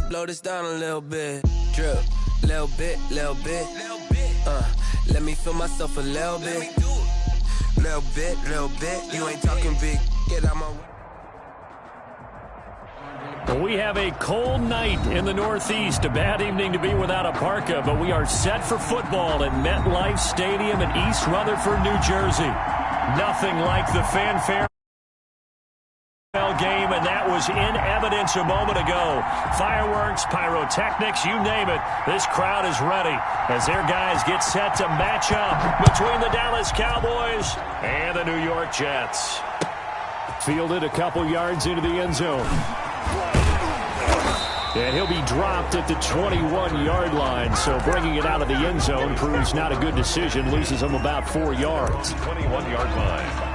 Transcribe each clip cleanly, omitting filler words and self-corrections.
blow this down a little bit. Drip, little bit, little bit. Let me feel myself a little bit. Little bit. You ain't talking big. Get out my way. We have a cold night in the Northeast. A bad evening to be without a parka, but we are set for football at MetLife Stadium in East Rutherford, New Jersey. Nothing like the fanfare game, and that was in evidence a moment ago. Fireworks, pyrotechnics, you name it. This crowd is ready as their guys get set to match up between the Dallas Cowboys and the New York Jets. Fielded a couple yards into the end zone. And he'll be dropped at the 21-yard line, so bringing it out of the end zone proves not a good decision. Loses him about 4 yards. 21-yard line.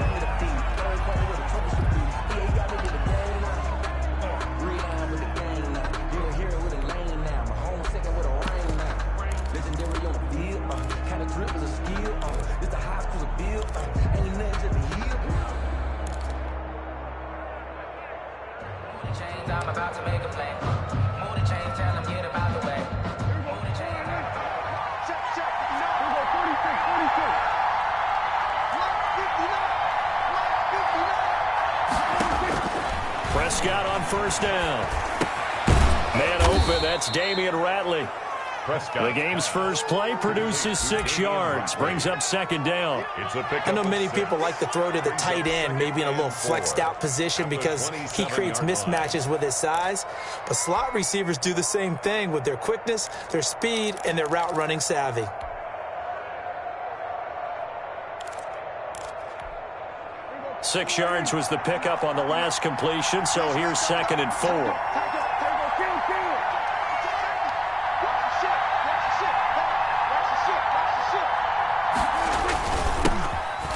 I'm about to make a play. Move the chain, tell them get about the way. Move the chain. Check. Here we go, 46, 46. Prescott on first down. Man open, that's Damian Ratley. Prescott. The game's first play produces 6 yards, brings up second down. I know many people like to throw to the tight end, maybe in a little flexed out position because he creates mismatches with his size. But slot receivers do the same thing with their quickness, their speed, and their route running savvy. Six yards was the pickup on the last completion, so here's 2nd and 4.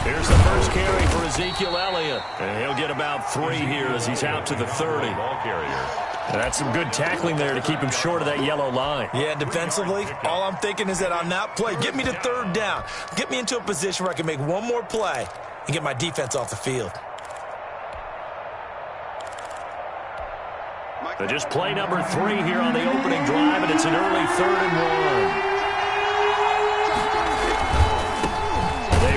Here's the first carry for Ezekiel Elliott. And he'll get about 3 here as he's out to the 30. Ball carrier. That's some good tackling there to keep him short of that yellow line. Yeah, defensively, all I'm thinking is that on that play, get me to 3rd down. Get me into a position where I can make one more play and get my defense off the field. So just play number 3 here on the opening drive, and it's an early 3rd and 1.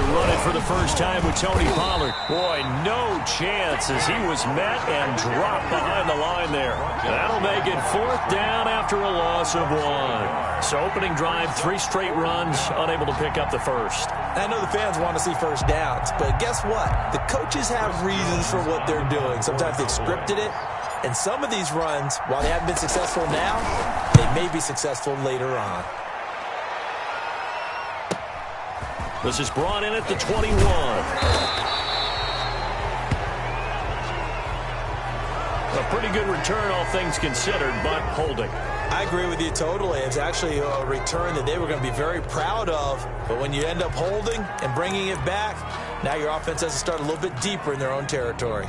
Run it for the first time with Tony Pollard. Boy, no chance as he was met and dropped behind the line there. That'll make it 4th down after a loss of 1. So opening drive, 3 straight runs, unable to pick up the first. I know the fans want to see first downs, but guess what? The coaches have reasons for what they're doing. Sometimes they've scripted it, and some of these runs, while they haven't been successful now, they may be successful later on. This is brought in at the 21. A pretty good return, all things considered, but holding. I agree with you totally. It's actually a return that they were going to be very proud of. But when you end up holding and bringing it back, now your offense has to start a little bit deeper in their own territory.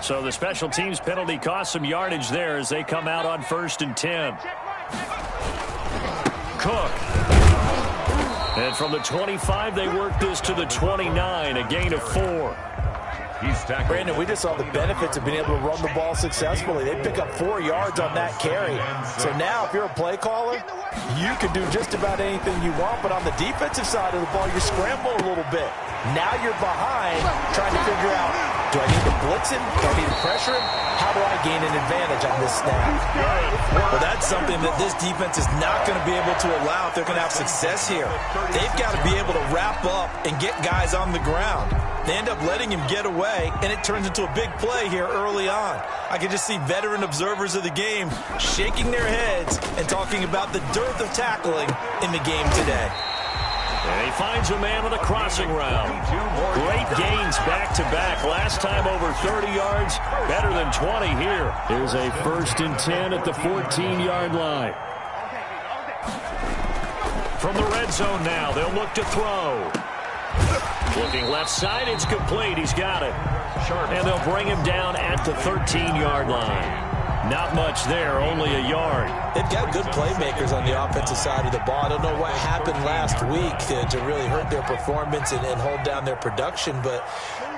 So the special teams penalty cost some yardage there as they come out on 1st and 10. Cook. And from the 25, they work this to the 29, a gain of 4. He's tackled. Brandon, we just saw the benefits of being able to run the ball successfully. They pick up 4 yards on that carry. So now, if you're a play caller, you can do just about anything you want. But on the defensive side of the ball, you scramble a little bit. Now you're behind, trying to figure out, do I need to blitz him? Do I need to pressure him? How do I gain an advantage on this snap? Well, that's something that this defense is not going to be able to allow if they're going to have success here. They've got to be able to wrap up and get guys on the ground. They end up letting him get away, and it turns into a big play here early on. I can just see veteran observers of the game shaking their heads and talking about the dearth of tackling in the game today. And he finds a man on the crossing route. Great gains back-to-back. Last time over 30 yards, better than 20 here. Here's a 1st and 10 at the 14-yard line. From the red zone now, they'll look to throw. Looking left side, it's complete. He's got it. And they'll bring him down at the 13-yard line. Not much there, only a yard. They've got good playmakers on the offensive side of the ball. I don't know what happened last week to really hurt their performance and hold down their production, but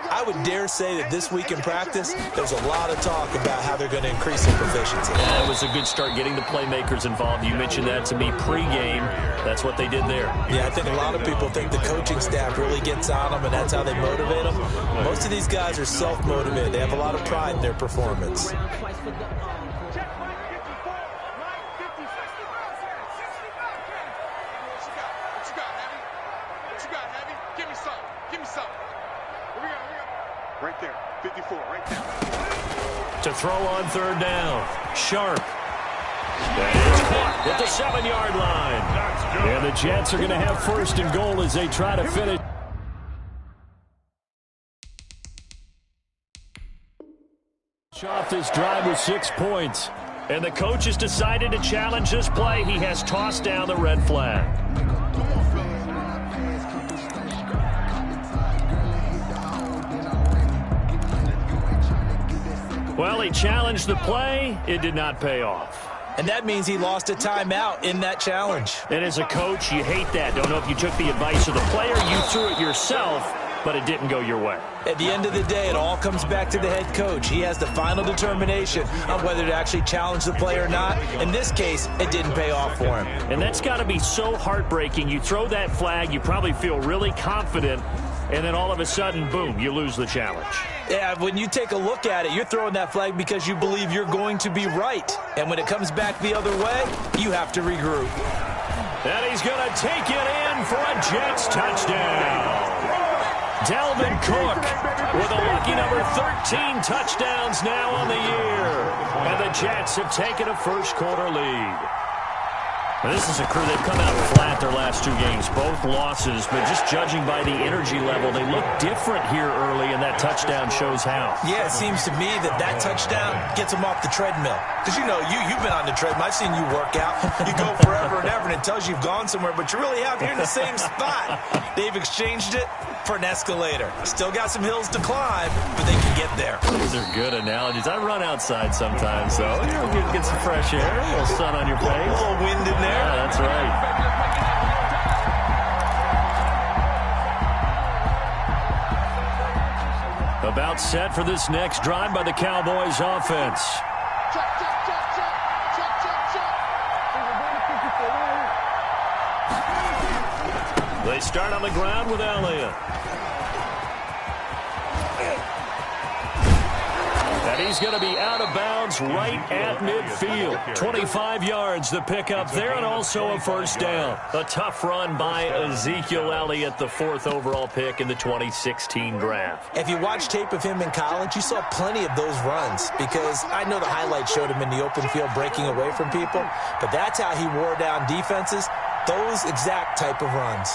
I would dare say that this week in practice, there's a lot of talk about how they're going to increase their proficiency. Yeah, it was a good start getting the playmakers involved. You mentioned that to me pregame. That's what they did there. Yeah, I think a lot of people think the coaching staff really gets on them, and that's how they motivate them. Most of these guys are self-motivated. They have a lot of pride in their performance. Right there, 54, right there. To throw on third down, Sharp. And it's caught at the 7-yard line. And the Jets are going to have first and goal as they try to finish. Off this drive with 6 points. And the coach has decided to challenge this play. He has tossed down the red flag. Well, he challenged the play. It did not pay off. And that means he lost a timeout in that challenge. And as a coach, you hate that. Don't know if you took the advice of the player, you threw it yourself, but it didn't go your way. At the end of the day, it all comes back to the head coach. He has the final determination on whether to actually challenge the play or not. In this case, it didn't pay off for him. And that's got to be so heartbreaking. You throw that flag, you probably feel really confident, and then all of a sudden, boom, you lose the challenge. Yeah, when you take a look at it, you're throwing that flag because you believe you're going to be right. And when it comes back the other way, you have to regroup. And he's going to take it in for a Jets touchdown. Dalvin Cook with a lucky number 13 touchdowns now on the year. And the Jets have taken a first-quarter lead. Now, this is a crew that come out flat their last 2 games, both losses, but just judging by the energy level, they look different here early, and that touchdown shows how. Yeah, it seems to me that touchdown gets them off the treadmill. Because, you know, you've been on the treadmill. I've seen you work out. You go forever and ever, and it tells you you've gone somewhere, but you really have. You're in the same spot. They've exchanged it for an escalator. Still got some hills to climb, but they can get there. Those are good analogies. I run outside sometimes, so get some fresh air, a little sun on your face. A little wind in there. Yeah, that's right. About set for this next drive by the Cowboys offense. They start on the ground with Elliott. And he's going to be out of bounds right at midfield. 25 yards the pickup there, and also a first down. A tough run by Ezekiel Elliott, the 4th overall pick in the 2016 draft. If you watch tape of him in college, you saw plenty of those runs, because I know the highlights showed him in the open field breaking away from people, but that's how he wore down defenses, those exact type of runs.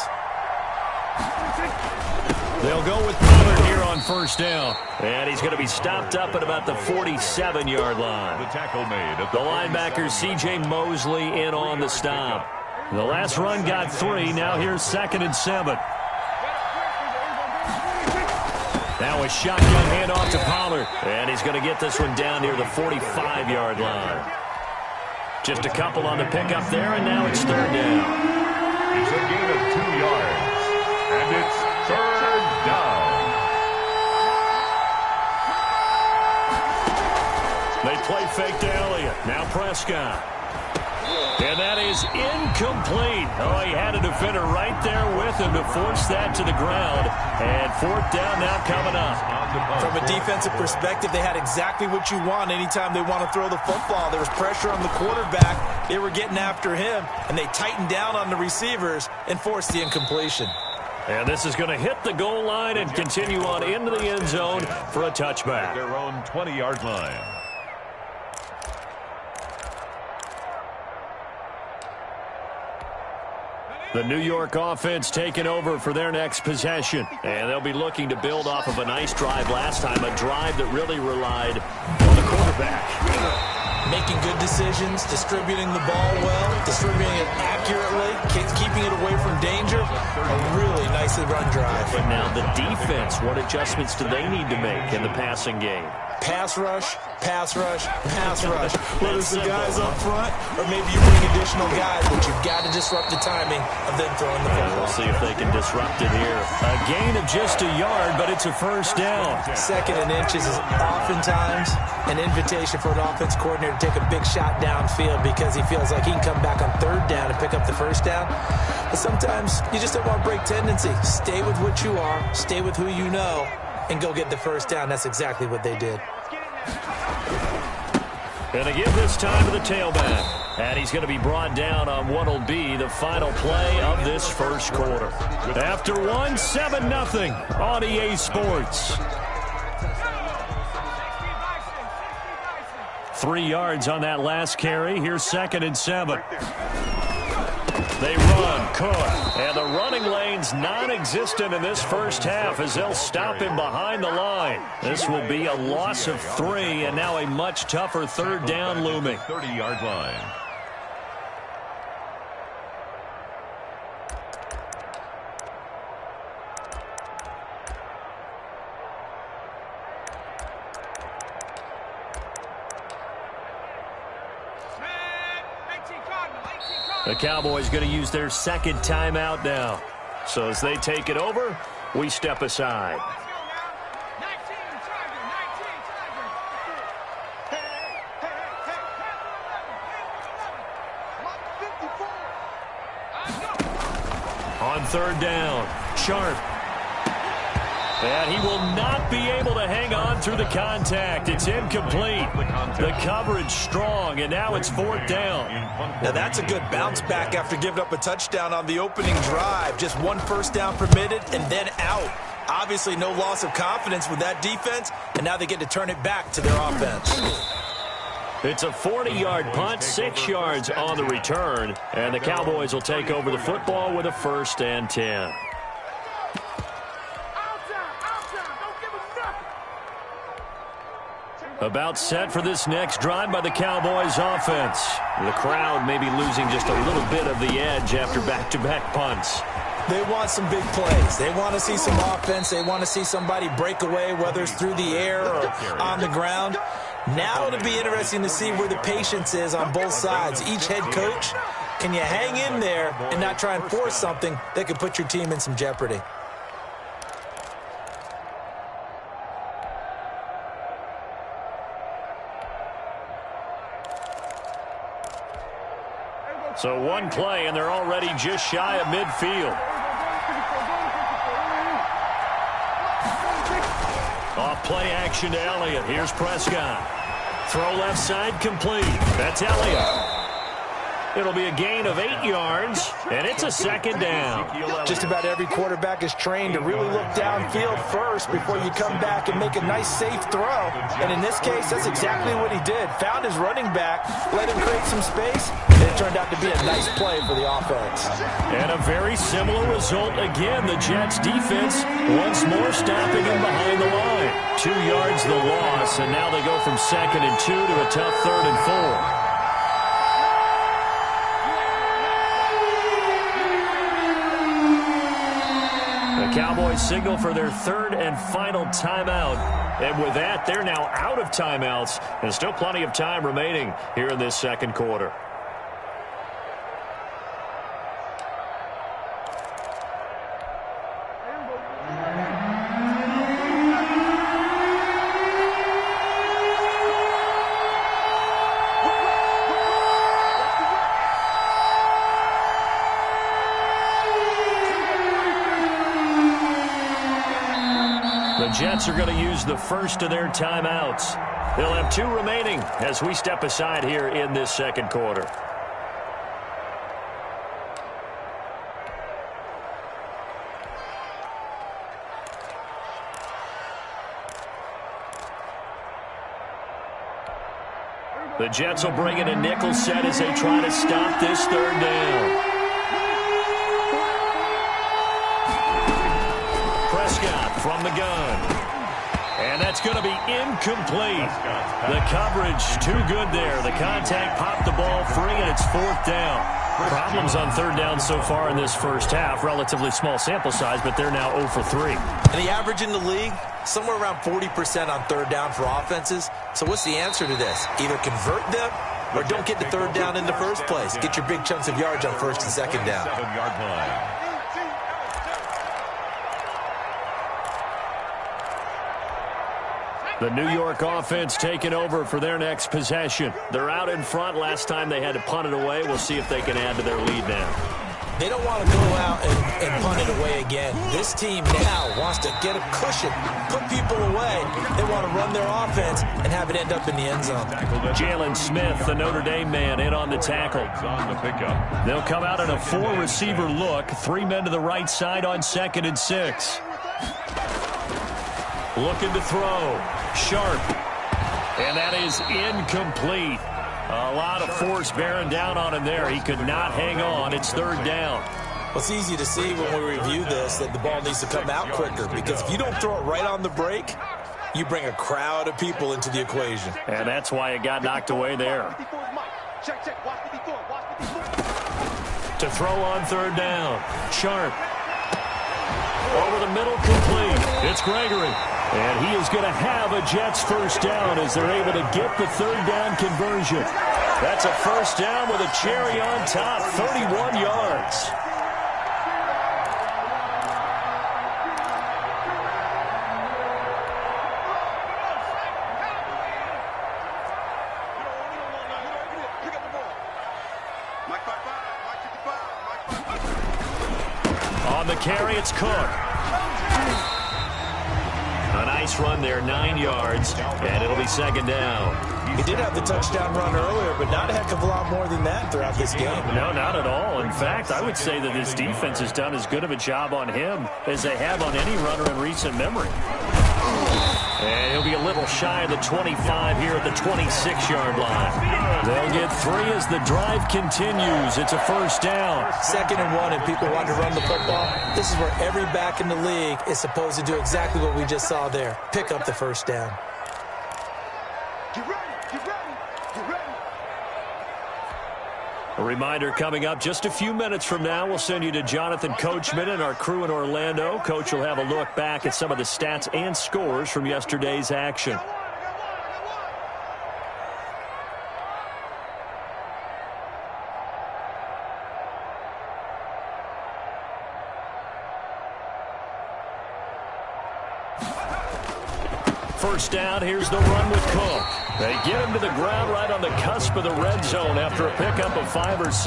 They'll go with Pollard here on first down. And he's going to be stopped up at about the 47-yard line. The tackle made. The linebacker, C.J. Mosley, in on the stop. The last run got 3. Now here's 2nd and 7. Now a shotgun handoff to Pollard. And he's going to get this one down near the 45-yard line. Just a couple on the pickup there, and now it's 3rd down. It's a gain of 2 yards. And it's 3rd down. They play fake to Elliott. Now Prescott. And that is incomplete. Oh, he had a defender right there with him to force that to the ground. And 4th down now coming up. From a defensive perspective, they had exactly what you want anytime they want to throw the football. There was pressure on the quarterback. They were getting after him, and they tightened down on the receivers and forced the incompletion. And this is going to hit the goal line and continue on into the end zone for a touchback. Their own 20-yard line. The New York offense taking over for their next possession. And they'll be looking to build off of a nice drive last time, a drive that really relied on the quarterback. Making good decisions, distributing the ball well, distributing it accurately, keeping it away from danger. A really nicely run drive. But now the defense, what adjustments do they need to make in the passing game? Pass rush, pass rush, pass rush. Whether it's the guys up front or maybe you bring additional guys, but you've got to disrupt the timing of them throwing the football. We'll see if they can disrupt it here. A gain of just a yard, but it's a first down. 2nd and inches is oftentimes an invitation for an offense coordinator to take a big shot downfield because he feels like he can come back on 3rd down and pick up the first down. But sometimes you just don't want to break tendency. Stay with what you are, stay with who you know, and go get the first down. That's exactly what they did. And they give this time to the tailback. And he's going to be brought down on what will be the final play of this first quarter. After one, 7-0 on EA Sports. 3 yards on that last carry. Here's 2nd and 7. They run, Cook, and the running lane's non-existent in this first half as they'll stop him behind the line. This will be a loss of 3, and now a much tougher 3rd down looming. 30-yard line. The Cowboys going to use their 2nd timeout now. So as they take it over, we step aside. On 3rd down, Sharp. And he will not be able to hang on through the contact. It's incomplete. The coverage strong, and now it's 4th down. Now that's a good bounce back after giving up a touchdown on the opening drive. Just 1 first down permitted and then out. Obviously no loss of confidence with that defense, and now they get to turn it back to their offense. It's a 40-yard punt, 6 yards on the return, and the Cowboys will take over the football with a 1st and 10. About set for this next drive by the Cowboys offense. The crowd may be losing just a little bit of the edge after back-to-back punts. They want some big plays. They want to see some offense. They want to see somebody break away, whether it's through the air or on the ground. Now it'll be interesting to see where the patience is on both sides. Each head coach, can you hang in there and not try and force something that could put your team in some jeopardy? So 1 play, and they're already just shy of midfield. Off play action to Elliott. Here's Prescott. Throw left side complete. That's Elliott. It'll be a gain of 8 yards, and it's a 2nd down. Just about every quarterback is trained to really look downfield first before you come back and make a nice, safe throw. And in this case, that's exactly what he did. Found his running back, let him create some space, and it turned out to be a nice play for the offense. And a very similar result again. The Jets defense once more stopping him behind the line. 2 yards the loss, and now they go from 2nd and 2 to a tough 3rd and 4. The Cowboys signal for their 3rd and final timeout. And with that, they're now out of timeouts. And still plenty of time remaining here in this 2nd quarter. The Jets are going to use the first of their timeouts. They'll have 2 remaining as we step aside here in this 2nd quarter. The Jets will bring in a nickel set as they try to stop this 3rd down. Prescott from the gun. And that's going to be incomplete. The coverage too good there. The contact popped the ball free, and it's 4th down. Problems on third down so far in this first half. Relatively small sample size, but they're now 0 for 3. And the average in the league, somewhere around 40% on third down for offenses. So what's the answer to this? Either convert them or don't get to third down in the first place. Get your big chunks of yards on first and second down. 7-yard line. The New York offense taking over for their next possession. They're out in front. Last time they had to punt it away. We'll see if they can add to their lead now. They don't want to go out and punt it away again. This team now wants to get a cushion, put people away. They want to run their offense and have it end up in the end zone. Jalen Smith, the Notre Dame man, in on the tackle. On the pickup. They'll come out in a 4-receiver look. 3 men to the right side on 2nd and 6. Looking to throw. Sharp. And that is incomplete. A lot of force bearing down on him there. He could not hang on. It's third down. Well, it's easy to see when we review this that the ball needs to come out quicker, because if you don't throw it right on the break, you bring a crowd of people into the equation. And that's why it got knocked away there. To throw on third down. Sharp. Over the middle, complete. It's Gregory. And he is going to have a Jets first down as they're able to get the third down conversion. That's a first down with a cherry on top, 31 yards. On the carry, it's Cook. A nice run there, 9 yards, and it'll be second down. He did have the touchdown run earlier, but not a heck of a lot more than that throughout this game. No, not at all. In fact, I would say that this defense has done as good of a job on him as they have on any runner in recent memory. And he'll be a little shy of the 25 here at the 26-yard line. They'll get 3 as the drive continues. It's a first down. 2nd and 1, and people want to run the football. This is where every back in the league is supposed to do exactly what we just saw there. Pick up the first down. A reminder coming up just a few minutes from now, we'll send you to Jonathan Coachman and our crew in Orlando. Coach will have a look back at some of the stats and scores from yesterday's action. First down, here's the run with Cook. They get him to the ground right on the cusp of the red zone after a pickup of 5 or 6.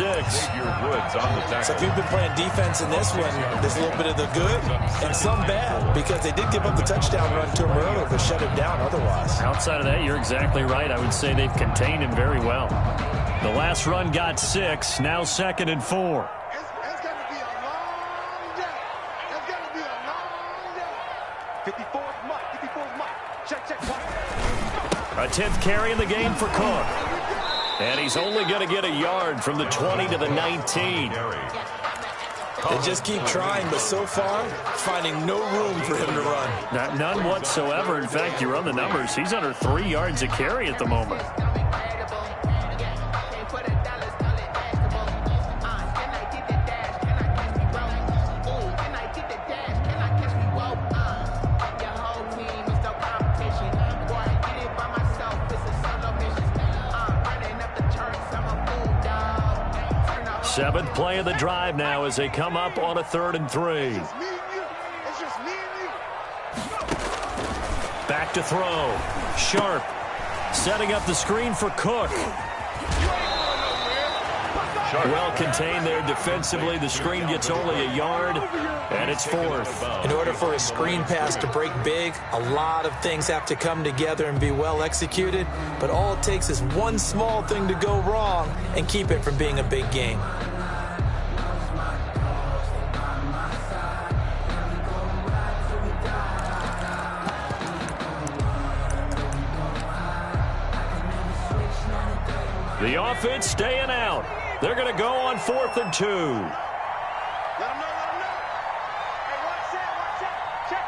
So if you've been playing defense in this one, there's a little bit of the good and some bad, because they did give up the touchdown run to him earlier, but shut him down otherwise. Outside of that, you're exactly right. I would say they've contained him very well. The last run got 6, now 2nd and 4. It's going to be a long day. It's going to be a long day. 54's Mike. 54's Mike. Check. A 10th carry in the game for Cook. And he's only going to get a yard from the 20 to the 19. They just keep trying, but so far, finding no room for him to run. None whatsoever. In fact, you run the numbers. He's under 3 yards a carry at the moment. Seventh play of the drive now as they come up on a 3rd and 3. Back to throw. Sharp setting up the screen for Cook. Well contained there defensively. The screen gets only a yard, and it's 4th. In order for a screen pass to break big, a lot of things have to come together and be well executed, but all it takes is one small thing to go wrong and keep it from being a big game. The offense staying out. They're going to go on 4th and 2. Let him know. Hey, watch out. Check.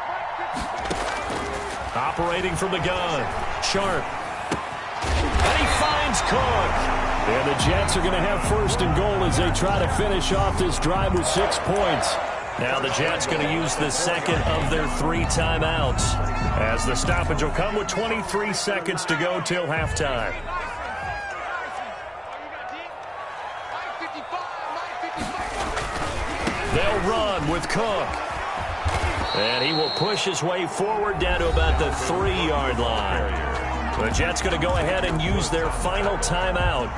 Operating from the gun. Sharp. And he finds Cook. And the Jets are going to have first and goal as they try to finish off this drive with 6 points. Now the Jets going to use the second of their 3 timeouts, as the stoppage will come with 23 seconds to go till halftime. They'll run with Cook. And he will push his way forward down to about the 3-yard line. The Jets going to go ahead and use their final timeout,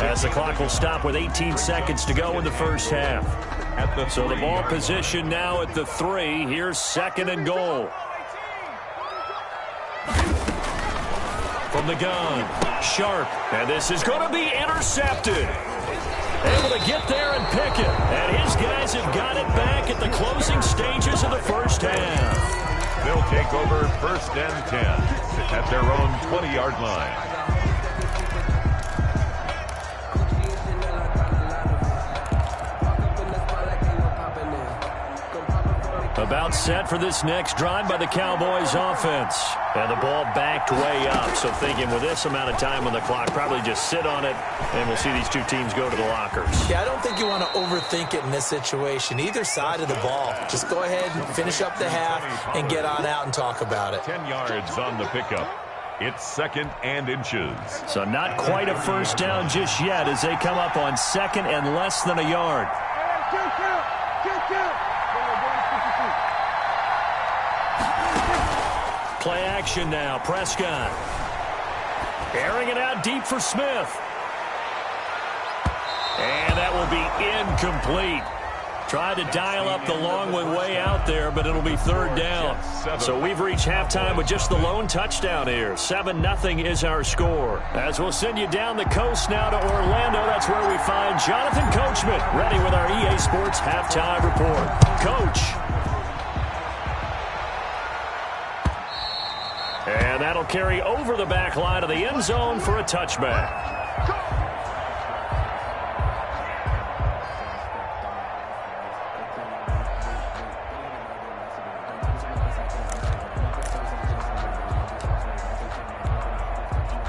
as the clock will stop with 18 seconds to go in the first half. So the ball position now at the 3. Here's second and goal. From the gun, Sharp. And this is going to be intercepted. Able to get there and pick it. And his guys have got it back at the closing stages of the first half. They'll take over first and 10 at their own 20-yard line. About set for this next drive by the Cowboys offense. And the ball backed way up. So thinking with this amount of time on the clock, probably just sit on it, and we'll see these two teams go to the lockers. Yeah, I don't think you want to overthink it in this situation. Either side of the ball. Just go ahead and finish up the half and get on out and talk about it. 10 yards on the pickup. It's second and inches. So not quite a first down just yet as they come up on second and less than a yard. Play action now. Prescott. Airing it out deep for Smith. And that will be incomplete. Tried to dial up the long one way out there, but it'll be third down. So we've reached halftime with just the lone touchdown here. 7-0 is our score. As we'll send you down the coast now to Orlando, that's where we find Jonathan Coachman, ready with our EA Sports halftime report. Coach. And that'll carry over the back line of the end zone for a touchback.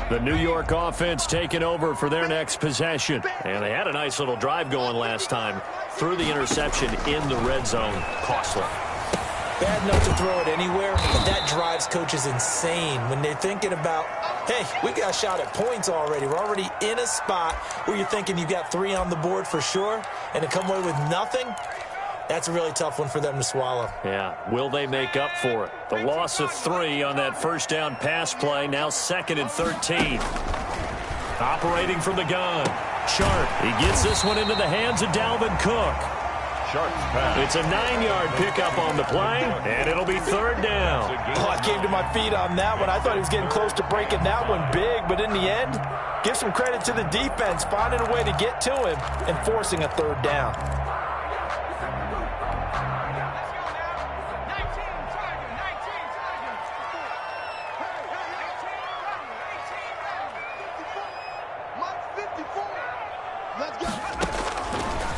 The New York offense taking over for their next possession. And they had a nice little drive going last time. Threw the interception in the red zone. Costly. Bad enough to throw it anywhere, but that drives coaches insane when they're thinking about, hey, we got a shot at points already. We're already in a spot where you're thinking you got 3 on the board for sure, and to come away with nothing, that's a really tough one for them to swallow. Yeah, will they make up for it? The loss of 3 on that first down pass play, now second and 13. Operating from the gun. Sharp, he gets this one into the hands of Dalvin Cook. Sharp's pass. It's a 9-yard pickup on the play, and it'll be third down. Oh, I came to my feet on that one. I thought he was getting close to breaking that one big, but in the end, give some credit to the defense, finding a way to get to him and forcing a third down.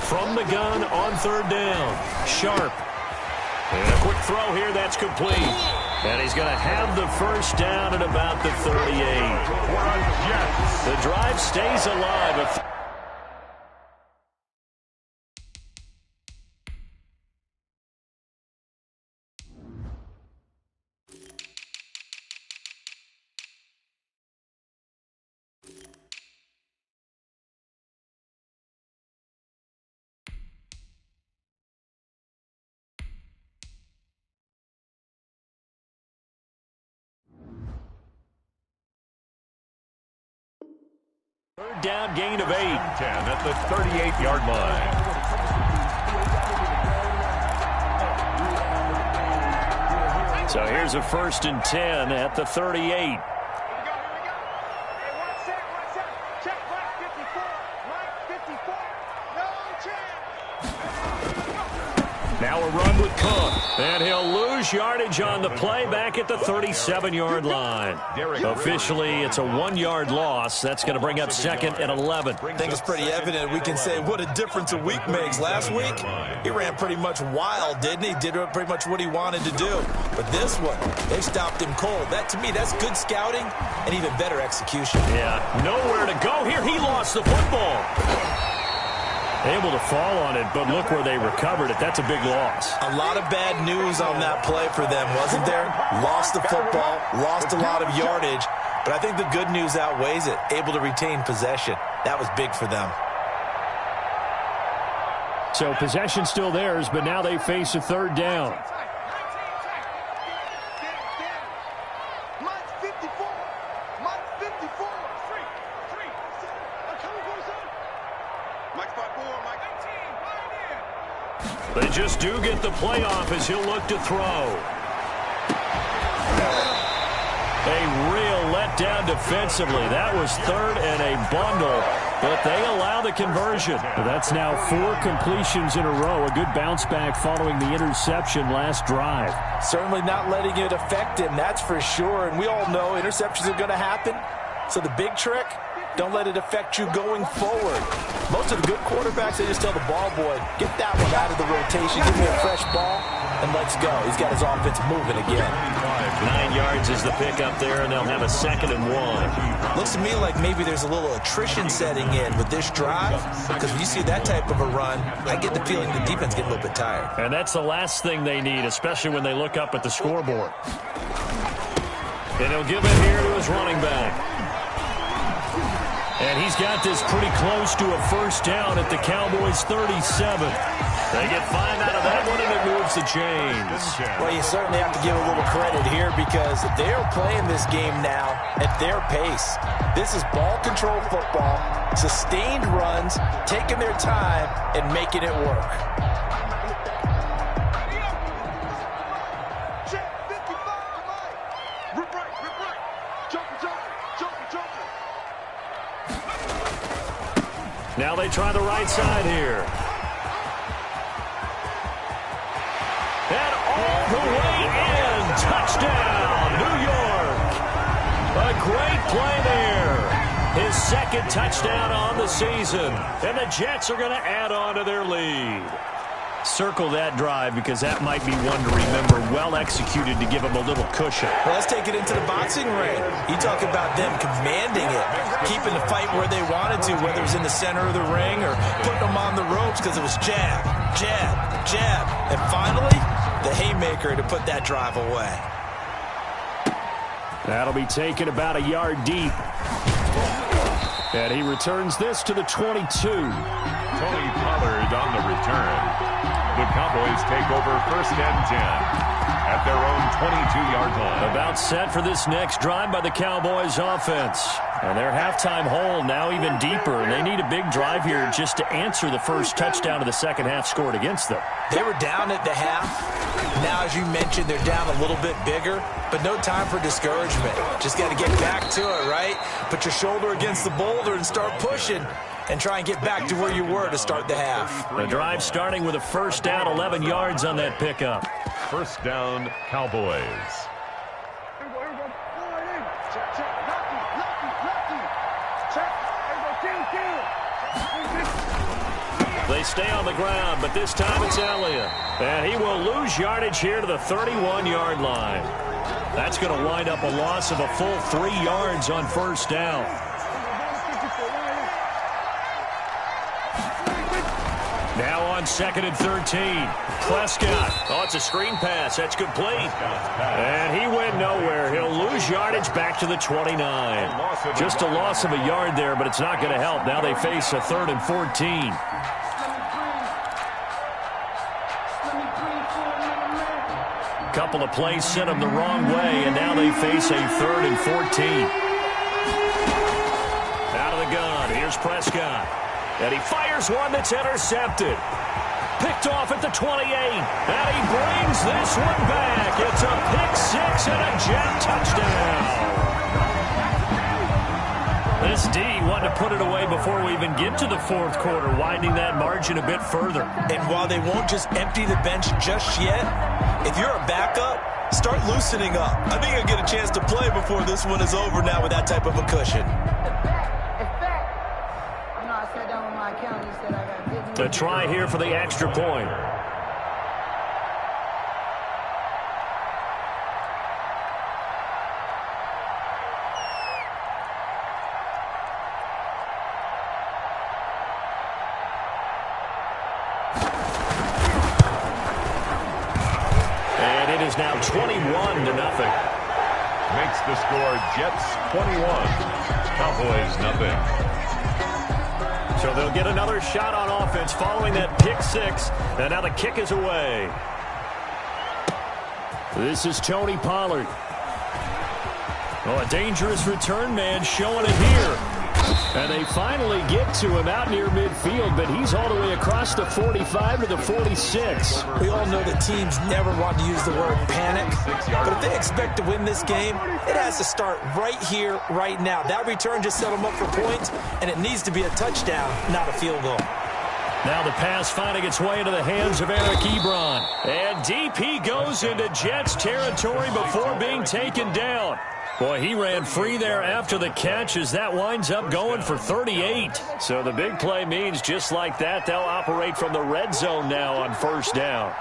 From the gun on third down. Sharp. And a quick throw here, that's complete. And he's going to have the first down at about the 38. The drive stays alive. Third down, gain of 8. 10 at the 38-yard line. So here's a first and 10 at the 38. Now a run with Cook. And he'll lose yardage on the play back at the 37-yard line. Officially, it's a 1-yard loss. That's going to bring up second and 11. I think it's pretty evident. We can say what a difference a week makes. Last week, he ran pretty much wild, didn't he? Did pretty much what he wanted to do. But this one, they stopped him cold. That, to me, that's good scouting and even better execution. Yeah, nowhere to go here. He lost the football. Able to fall on it, but look where they recovered it. That's a big loss. A lot of bad news on that play for them, wasn't there? Lost the football, lost a lot of yardage, but I think the good news outweighs it. Able to retain possession. That was big for them. So possession still theirs, but now they face a third down. They just do get the playoff as he'll look to throw. A real letdown defensively. That was third and a bundle, but they allow the conversion. That's now 4 completions in a row. A good bounce back following the interception last drive. Certainly not letting it affect him, that's for sure. And we all know interceptions are going to happen. So the big trick, don't let it affect you going forward. Most of the good quarterbacks, they just tell the ball boy, get that one out of the rotation, give me a fresh ball, and let's go. He's got his offense moving again. 9 yards is the pickup there, and they'll have a 2nd and 1. Looks to me like maybe there's a little attrition setting in with this drive, because when you see that type of a run, I get the feeling the defense get a little bit tired. And that's the last thing they need, especially when they look up at the scoreboard. And he'll give it here to his running back. And he's got this pretty close to a first down at the Cowboys' 37. They get 5 out of that one, and it moves the chains. Well, you certainly have to give a little credit here because they're playing this game now at their pace. This is ball control football, sustained runs, taking their time, and making it work. Now they try the right side here. And all the way in. Touchdown, New York. A great play there. His 2nd touchdown on the season. And the Jets are going to add on to their lead. Circle that drive because that might be one to remember. Well executed to give them a little cushion. Well, let's take it into the boxing ring. You talk about them commanding it, keeping the fight where they wanted to, whether it was in the center of the ring or putting them on the ropes because it was jab, jab, jab. And finally, the haymaker to put that drive away. That'll be taken about a yard deep. And he returns this to the 22. Tony Pollard on the return. The Cowboys take over 1st and 10 at their own 22-yard line. About set for this next drive by the Cowboys offense. And their halftime hole now even deeper. And they need a big drive here just to answer the first touchdown of the second half scored against them. They were down at the half. Now, as you mentioned, they're down a little bit bigger. But no time for discouragement. Just got to get back to it, right? Put your shoulder against the boulder and start pushing. And try and get back to where you were to start the half. The drive starting with a first down, 11 yards on that pickup. First down, Cowboys. They stay on the ground, but this time it's Elliott. And he will lose yardage here to the 31-yard line. That's going to wind up a loss of a full 3 yards on first down. Now on 2nd and 13. Prescott. Oh, it's a screen pass. That's complete. And he went nowhere. He'll lose yardage back to the 29. Just a loss of a yard there, but it's not going to help. Now they face a 3rd and 14. Couple of plays sent them the wrong way, and now they face a 3rd and 14. Out of the gun. Here's Prescott. And he fires one that's intercepted. Picked off at the 28. And he brings this one back. It's a pick 6 and a Jet touchdown. This This D wanted to put it away before we even get to the fourth quarter, widening that margin a bit further. And while they won't just empty the bench just yet, if you're a backup, start loosening up. I think you'll get a chance to play before this one is over now with that type of a cushion. A try here for the extra point. And it is now 21-0. Makes the score Jets 21, Cowboys nothing. So they'll get another shot on offense following that pick six. And now the kick is away. This is Tony Pollard. Oh, a dangerous return man showing it here. And they finally get to him out near midfield, but he's all the way across the 45 to the 46. We all know that teams never want to use the word panic, but if they expect to win this game, it has to start right here, right now. That return just set them up for points, and it needs to be a touchdown, not a field goal. Now the pass finding its way into the hands of Eric Ebron. And DP goes into Jets territory before being taken down. Boy, he ran free there after the catch as that winds up going for 38. So the big play means just like that, they'll operate from the red zone now on first down.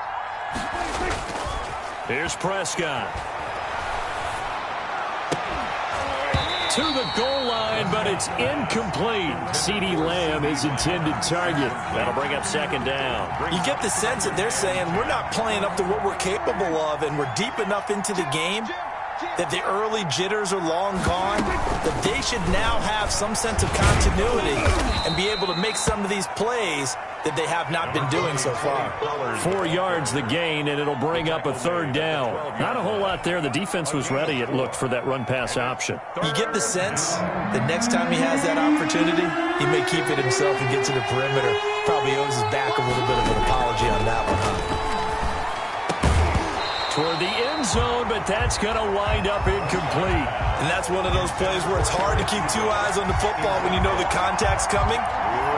Here's Prescott. To the goal line, but it's incomplete. CeeDee Lamb is intended target. That'll bring up second down. You get the sense that they're saying we're not playing up to what we're capable of, and we're deep enough into the game that the early jitters are long gone, that they should now have some sense of continuity and be able to make some of these plays that they have not been doing so far. 4 yards the gain, and it'll bring up a third down. Not a whole lot there. The defense was ready, it looked, for that run-pass option. You get the sense that next time he has that opportunity, he may keep it himself and get to the perimeter. Probably owes his back a little bit of an apology on that one, huh? Toward the end zone, but that's going to wind up incomplete. And that's one of those plays where it's hard to keep two eyes on the football when you know the contact's coming,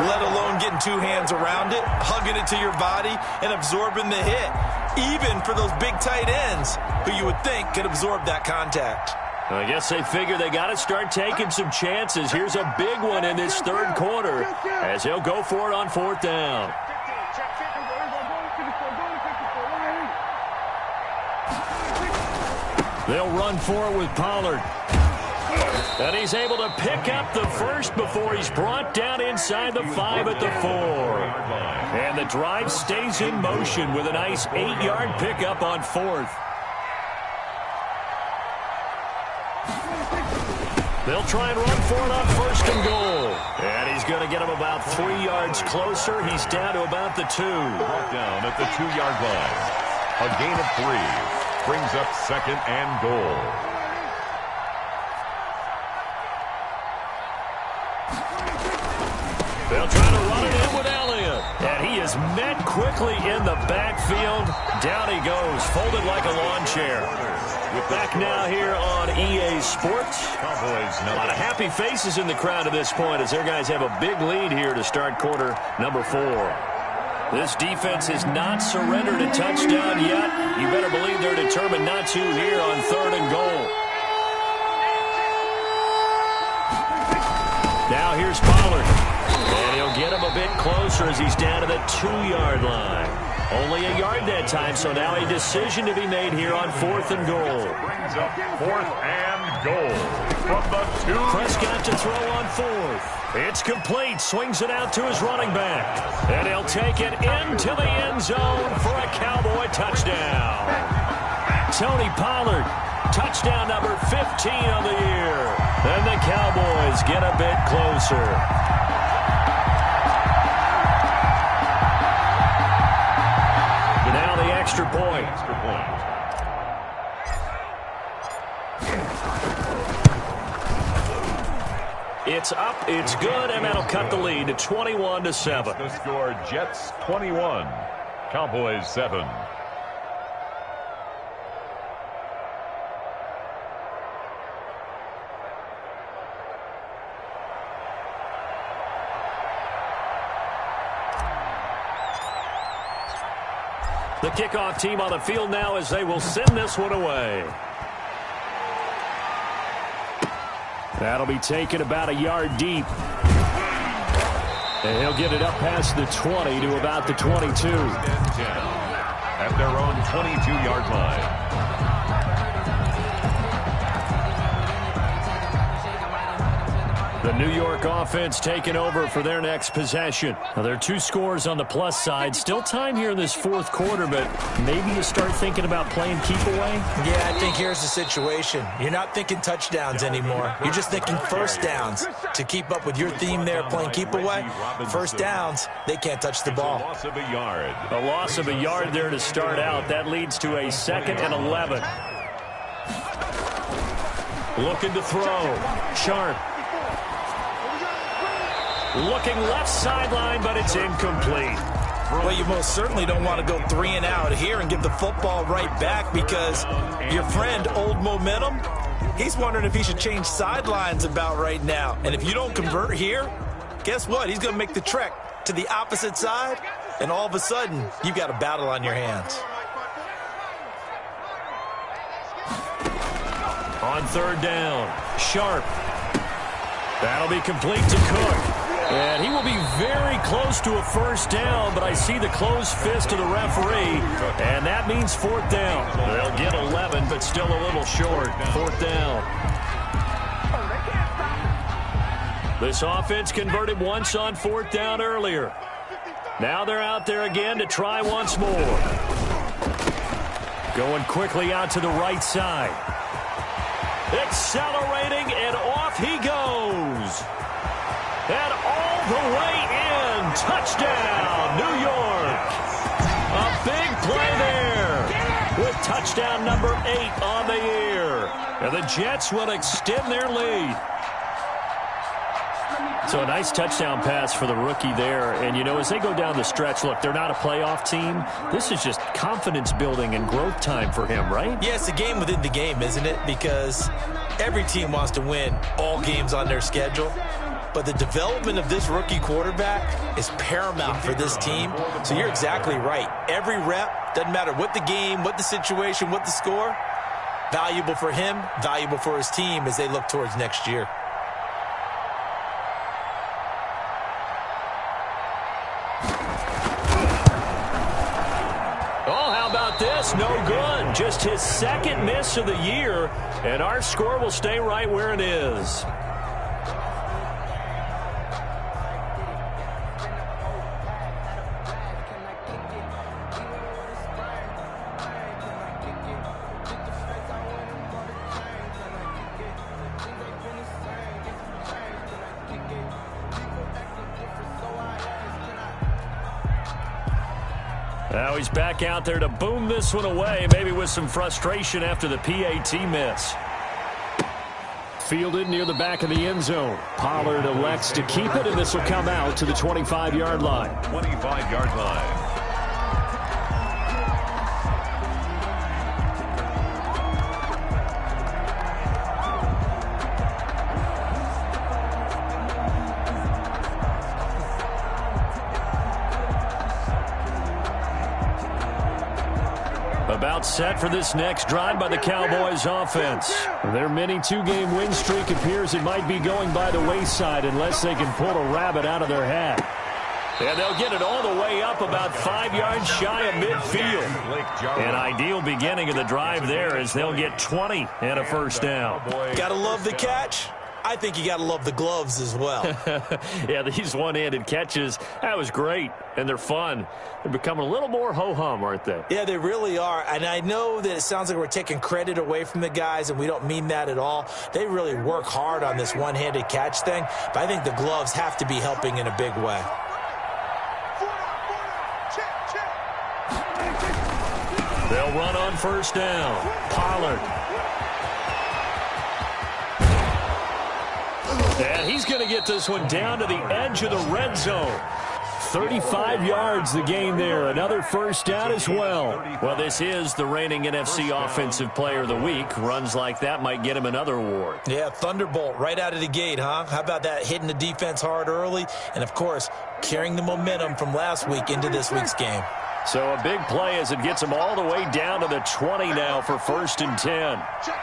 let alone getting two hands around it, hugging it to your body, and absorbing the hit, even for those big tight ends who you would think could absorb that contact. I guess they figure they got to start taking some chances. Here's a big one in this third quarter as they'll go for it on fourth down. They'll run for it with Pollard. And he's able to pick up the first before he's brought down inside the 5 at the 4. And the drive stays in motion with a nice 8-yard pickup on fourth. They'll try and run for it on first and goal. And he's going to get him about 3 yards closer. He's down to about the 2. Brought down at the 2-yard line. A gain of 3. Brings up second and goal. They'll try to run it in with Elliott. And he is met quickly in the backfield. Down he goes, folded like a lawn chair. We're back now here on EA Sports. A lot of happy faces in the crowd at this point as their guys have a big lead here to start quarter number 4. This defense has not surrendered a touchdown yet. You better believe they're determined not to here on third and goal. Now here's Pollard. And he'll get him a bit closer as he's down to the 2-yard line. Only a yard that time, so now a decision to be made here on fourth and goal. Brings up fourth and goal from the 2. Prescott to throw on fourth. It's complete. Swings it out to his running back. And he'll take it into the end zone for a Cowboy touchdown. Tony Pollard, touchdown number 15 on the year. And the Cowboys get a bit closer. Now the extra point. It's up, it's good, and that'll cut the lead to 21-7. The score, Jets 21, Cowboys 7. The kickoff team on the field now as they will send this one away. That'll be taken about a yard deep. And he'll get it up past the 20 to about the 22. At their own 22-yard line. The New York offense taking over for their next possession. Now, there are 2 scores on the plus side. Still time here in this fourth quarter, but maybe you start thinking about playing keep away? Yeah, I think here's the situation. You're not thinking touchdowns anymore. You're just thinking first downs. To keep up with your theme there, playing keep away, first downs, they can't touch the ball. A loss of a yard. A loss of a yard there to start out. That leads to a 2nd and 11. Looking to throw. Sharp. Looking left sideline, but it's incomplete. Well, you most certainly don't want to go 3 and out here and give the football right back because your friend, Old Momentum, he's wondering if he should change sidelines about right now. And if you don't convert here, guess what? He's going to make the trek to the opposite side, and all of a sudden, you've got a battle on your hands. On 3rd down, Sharp. That'll be complete to Cook. And he will be very close to a first down, but I see the closed fist of the referee, and that means 4th down. They'll get 11, but still a little short. 4th down. This offense converted once on 4th down earlier. Now they're out there again to try once more. Going quickly out to the right side. Accelerating, and off he goes. And all the way in. Touchdown, New York. A big play there with touchdown number 8 on the year. And the Jets will extend their lead. So a nice touchdown pass for the rookie there. And, you know, as they go down the stretch, look, they're not a playoff team. This is just confidence building and growth time for him, right? Yeah, it's a game within the game, isn't it? Because every team wants to win all games on their schedule. But the development of this rookie quarterback is paramount for this team. So you're exactly right. Every rep, doesn't matter what the game, what the situation, what the score, valuable for him, valuable for his team as they look towards next year. Oh, how about this? No good. Just his 2nd miss of the year, and our score will stay right where it is. Now he's back out there to boom this one away, maybe with some frustration after the PAT miss. Fielded near the back of the end zone. Pollard elects to keep it, and this will come out to the 25-yard line. 25-yard line. About set for this next drive by the Cowboys offense. Their mini 2-game win streak appears it might be going by the wayside unless they can pull a rabbit out of their hat. And they'll get it all the way up about 5 yards shy of midfield. An ideal beginning of the drive there as they'll get 20 and a first down. Gotta love the catch. I think you got to love the gloves as well. Yeah, these one-handed catches, that was great, and they're fun. They're becoming a little more ho-hum, aren't they? Yeah, they really are, and I know that it sounds like we're taking credit away from the guys, and we don't mean that at all. They really work hard on this one-handed catch thing, but I think the gloves have to be helping in a big way. They'll run on first down. Pollard. And he's going to get this one down to the edge of the red zone. 35 yards the gain there. Another first down as well. Well, this is the reigning NFC Offensive Player of the Week. Runs like that might get him another award. Yeah, Thunderbolt right out of the gate, huh? How about that, hitting the defense hard early? And, of course, carrying the momentum from last week into this week's game. So a big play as it gets him all the way down to the 20 now for 1st and 10. Check.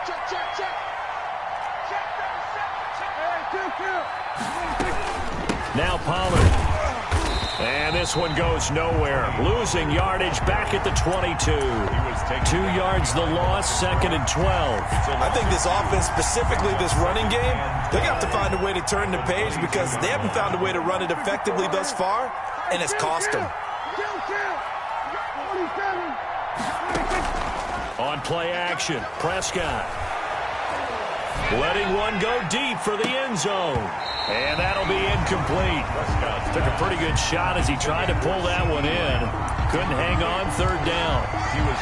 Now Pollard. And this one goes nowhere. Losing yardage back at the 22. 2 yards the loss, 2nd and 12. I think this offense, specifically this running game, they're going to have to find a way to turn the page because they haven't found a way to run it effectively thus far, and it's cost them. On play action, Prescott. Letting one go deep for the end zone. And that'll be incomplete. Took a pretty good shot as he tried to pull that one in. Couldn't hang on 3rd down.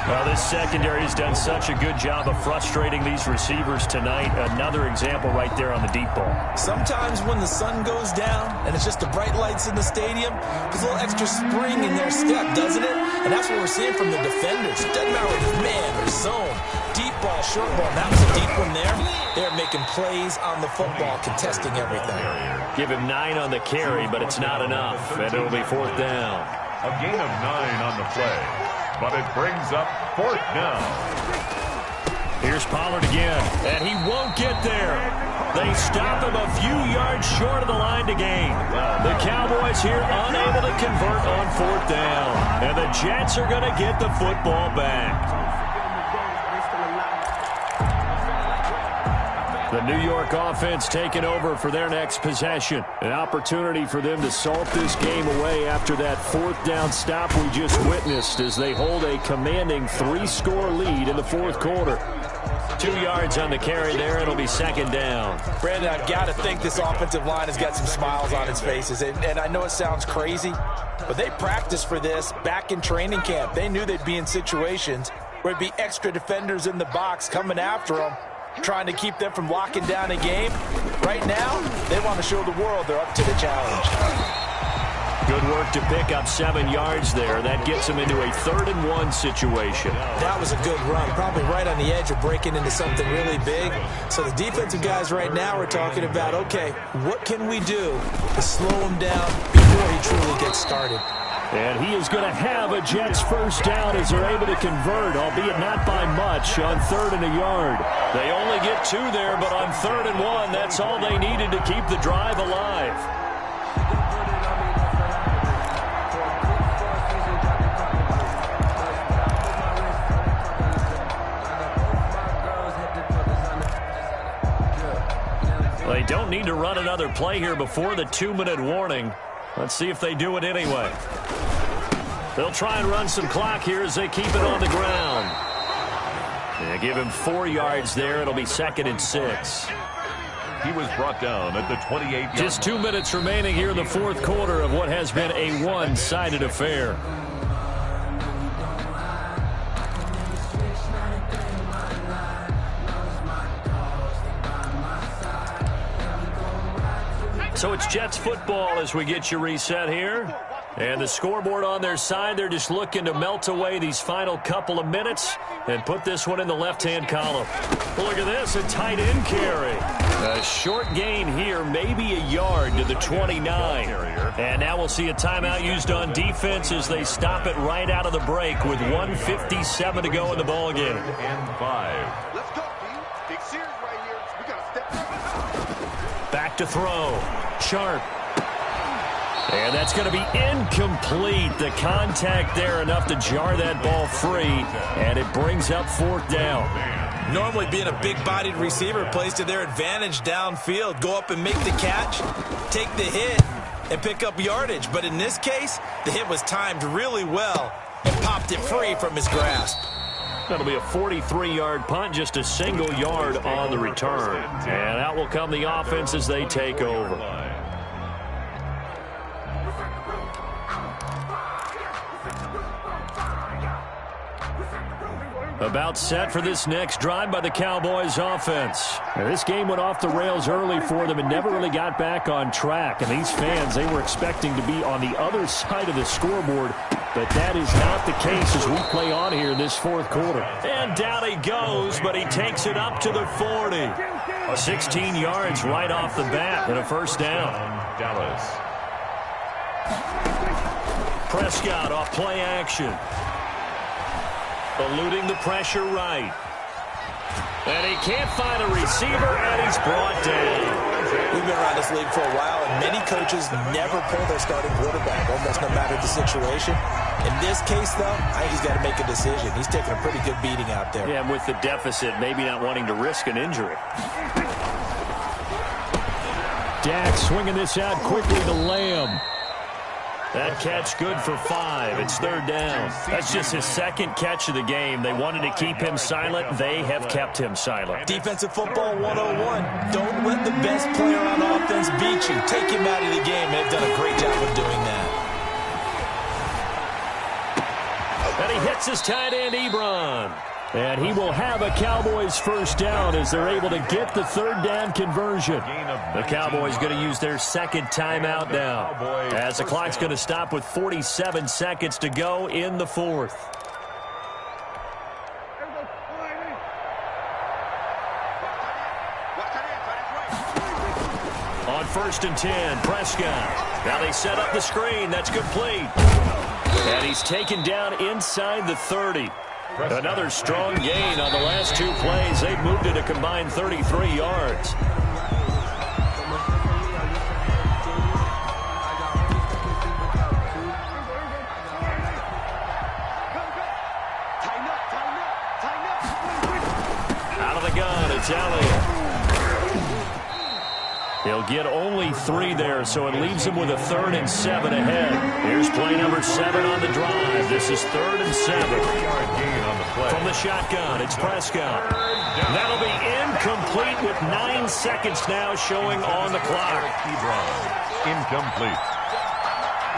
Well, this secondary has done such a good job of frustrating these receivers tonight. Another example right there on the deep ball. Sometimes when the sun goes down and it's just the bright lights in the stadium, there's a little extra spring in their step, doesn't it? And that's what we're seeing from the defenders. It doesn't matter whether it's man or zone. Deep ball, short ball. That was a deep one there. They're making plays on the football, contesting everything. Give him 9 on the carry, but it's not enough. And it'll be 4th down. A gain of 9 on the play, but it brings up 4th down. Here's Pollard again, and he won't get there. They stop him a few yards short of the line to gain. The Cowboys here unable to convert on 4th down. And the Jets are going to get the football back. The New York offense taking over for their next possession. An opportunity for them to salt this game away after that 4th down stop we just witnessed as they hold a commanding 3-score lead in the 4th quarter. 2 yards on the carry there. It'll be 2nd down. Brandon, I've got to think this offensive line has got some smiles on its faces. And I know it sounds crazy, but they practiced for this back in training camp. They knew they'd be in situations where it'd be extra defenders in the box coming after them, trying to keep them from locking down a game. Right now, they want to show the world they're up to the challenge. Good work to pick up 7 yards there. That gets them into a 3rd and 1 situation. That was a good run, probably right on the edge of breaking into something really big. So the defensive guys right now are talking about, okay, what can we do to slow him down before he truly gets started? And he is going to have a Jets first down as they're able to convert, albeit not by much, on 3rd and a yard. They only get 2 there, but on 3rd and 1, that's all they needed to keep the drive alive. They don't need to run another play here before the 2-minute warning. Let's see if they do it anyway. They'll try and run some clock here as they keep it on the ground. They give him 4 yards there. It'll be 2nd and 6. He was brought down at the 28-yard. Just 2 minutes remaining here in the 4th quarter of what has been a one-sided affair. So it's Jets football as we get you reset here. And the scoreboard on their side, they're just looking to melt away these final couple of minutes and put this one in the left-hand column. Well, look at this, a tight end carry. A short gain here, maybe a yard to the 29. And now we'll see a timeout used on defense as they stop it right out of the break with 1:57 to go in the ballgame. And 5. Let's go, D. Big series right here. We got to step. Back to throw. Sharp. And that's going to be incomplete. The contact there enough to jar that ball free, and it brings up 4th down. Normally being a big-bodied receiver plays to their advantage downfield. Go up and make the catch, take the hit, and pick up yardage. But in this case, the hit was timed really well and popped it free from his grasp. That'll be a 43-yard punt, just a single yard on the return. And out will come the offense as they take over. About set for this next drive by the Cowboys offense. Now, this game went off the rails early for them and never really got back on track. And these fans, they were expecting to be on the other side of the scoreboard, but that is not the case as we play on here in this fourth quarter. And down he goes, but he takes it up to the 40. 16 yards right off the bat and a first down. Dallas. Prescott off play action. Eluding the pressure right. And he can't find a receiver, and he's brought down. We've been around this league for a while, and many coaches never pull their starting quarterback, almost no matter the situation. In this case, though, I think he's got to make a decision. He's taking a pretty good beating out there. Yeah, and with the deficit, maybe not wanting to risk an injury. Dak swinging this out quickly to Lamb. That catch good for 5. It's third down. That's just his second catch of the game. They wanted to keep him silent. They have kept him silent. Defensive football 101. Don't let the best player on offense beat you. Take him out of the game. They've done a great job of doing that. And he hits his tight end, Ebron. And he will have a Cowboys first down as they're able to get the third down conversion. The Cowboys going to use their second timeout now, as the clock's going to stop with 47 seconds to go in the fourth. On 1st and 10, Prescott. Now they set up the screen. That's complete. And he's taken down inside the 30. Another strong gain on the last 2 plays. They've moved it a combined 33 yards. Out of the gun, it's Elliott. He'll get only 3 there, so it leaves him with a 3rd and 7 ahead. Here's play number 7 on the drive. This is 3rd and 7. From the shotgun, it's Prescott. That'll be incomplete with 9 seconds now showing on the clock. Incomplete.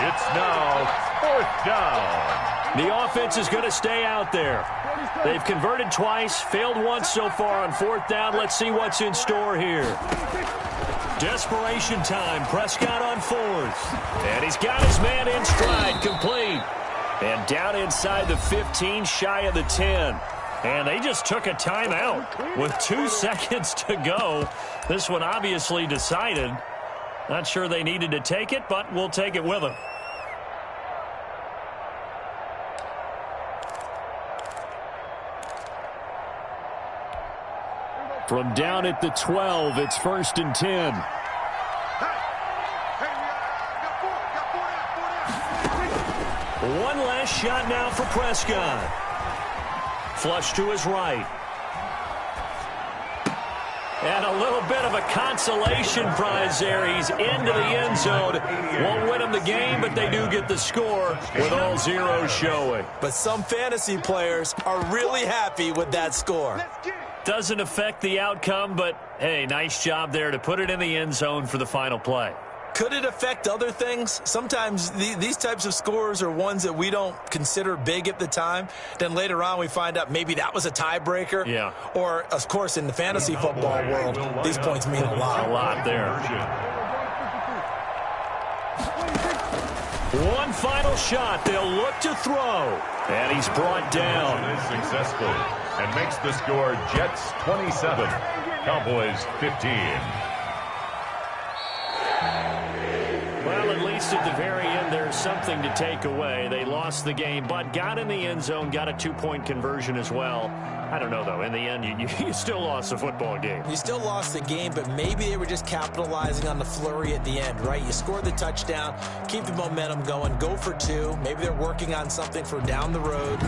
It's now 4th down. The offense is going to stay out there. They've converted twice, failed once so far on 4th down. Let's see what's in store here. Desperation time. Prescott on 4th. And he's got his man in stride. Complete. And down inside the 15, shy of the 10. And they just took a timeout with 2 seconds to go. This one obviously decided. Not sure they needed to take it, but we'll take it with them. From down at the 12, it's 1st and 10. One last shot now for Prescott. Flush to his right. And a little bit of a consolation prize there. He's into the end zone. Won't win him the game, but they do get the score with all zeros showing. But some fantasy players are really happy with that score. Doesn't affect the outcome, but, hey, nice job there to put it in the end zone for the final play. Could it affect other things? Sometimes these types of scores are ones that we don't consider big at the time. Then later on we find out maybe that was a tiebreaker. Yeah. Or, of course, in the fantasy football world, these points mean a lot. A lot there. One final shot. They'll look to throw. And he's brought down. Successful. And makes the score Jets 27, Cowboys 15. Well, at least at the very end, there's something to take away. They lost the game, but got in the end zone, got a 2-point conversion as well. I don't know, though. In the end, you still lost the football game. You still lost the game, but maybe they were just capitalizing on the flurry at the end, right? You scored the touchdown, keep the momentum going, go for 2. Maybe they're working on something for down the road.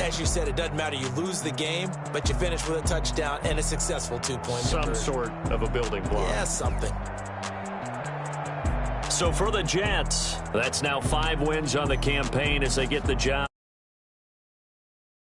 As you said, it doesn't matter. You lose the game, but you finish with a touchdown and a successful 2-point Some conversion. sort of a building block. Yeah, something. So for the Jets, that's now 5 wins on the campaign as they get the job